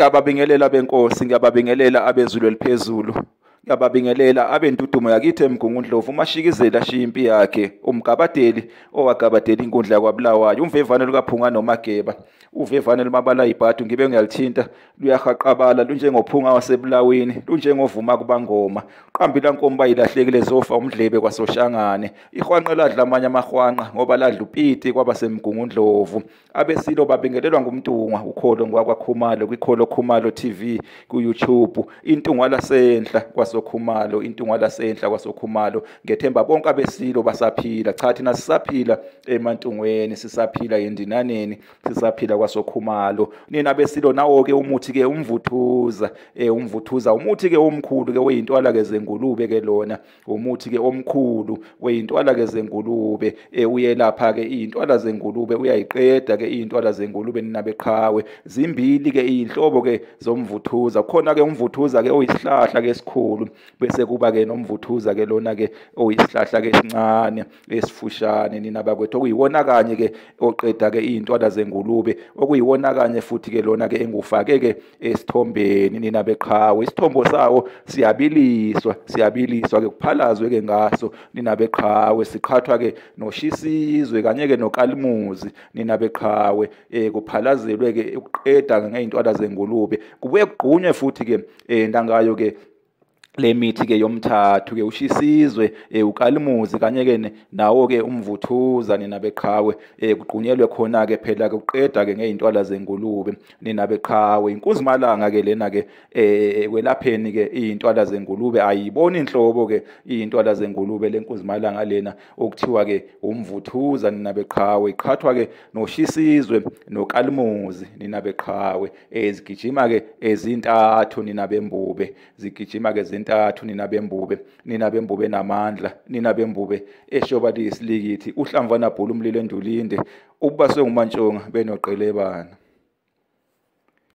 Ngiyababingelela benkosi, ngiyababingelela abezulu eliphezulu. Ngiyababingelela abentudumo yakithi eMgungundlovu umashikizela ashiya impi yakhe, umgabadeli owagabadela inkundla yakwaBulawayo, umvevane lukaPhunga noMageba. Uvevane lumabala ibhadu ngibe ngiyalithinta luyahaqabala lunjengophunga wasebulawini, lunjengovuma kubangoma. Qambi lankomba ilahlekile zofa umdlebe kwaSoshangane. Ihwanqe ladla amanye amahwanqa ngoba ladla upiti kwabaseMgungundlovu. Abesilo babingelelwa ngumntungwa ukholo ngwakwaKhumalo kwiKholo Khumalo TV ku-YouTube. Intungwa lasenhla kwaSokhumalo, intungwa lasenhla kwaSokhumalo. Ngethemba bonke abesilo basaphila. Cha, thina sisaphila emantungweni, sisaphila endinaneni, sisaphila kwaSokhumalo. Nina besilo nawo-ke umuthi-ke UMvuthuza. UMvuthuza umuthi-ke omkhulu-ke weyintwala-ke zengulube-ke lona. Umuthi-ke omkhulu weyintwala-ke zengulube. Uyelapha-ke iy'ntwala zengulube, uyayiqeda-ke iy'ntwala zengulube nina beqhawe. Zimbili-ke iy'nhlobo-ke zomvuthuza. Kukhona-ke umvuthuza-ke oyisihlahla-ke esikhulu, bese kuba-ke nomvuthuza-ke lona-ke oyisihlahla-ke esincane esifushane nina bakwethu, okuyiwona kanye-ke oqeda-ke iy'ntwala zengulube, okuyiwona kanye futhi-ke lona-ke engufake-ke esithombeni nina beqhawe. Isithombo sawo siyabiliswa-ke kuphalazwe-ke ngaso nina beqhawe. Siqhathwa-ke noshisizwe kanye-ke nokalimuzi nina beqhawe, kuphalazelwe-ke ukuqeda ngey'ntwala zengulube. Kubuye kugqunywe futhi-ke nangayo-ke le mithi-ke yomthathu-ke ushisizwe, ukalimuzi kanye-ke nawo-ke umvuthuza nina beqhawe. Kugqunyelwe khona-ke phela-ke ukuqeda-ke ngey'ntwala zengulube nina beqhawe. Inkuzimalanga-ke lena-ke kwelapheni-ke iy'ntwala zengulube ayiboni inhlobo-ke iy'ntwala zengulube le nkuzimalanga lena okuthiwa-ke umvuthuza nina beqhawe. Iqhathwa-ke noshisizwe nokalimuzi nina beqhawe. Zigijima-ke ezintathu nina bembube, zigijima-ke zintathu nina bembube namandla, nina bembube eshoba liyisilikithi, uhlamvana bhula umlilo endulinde, ubaswe ngumantshonga benoqelebana.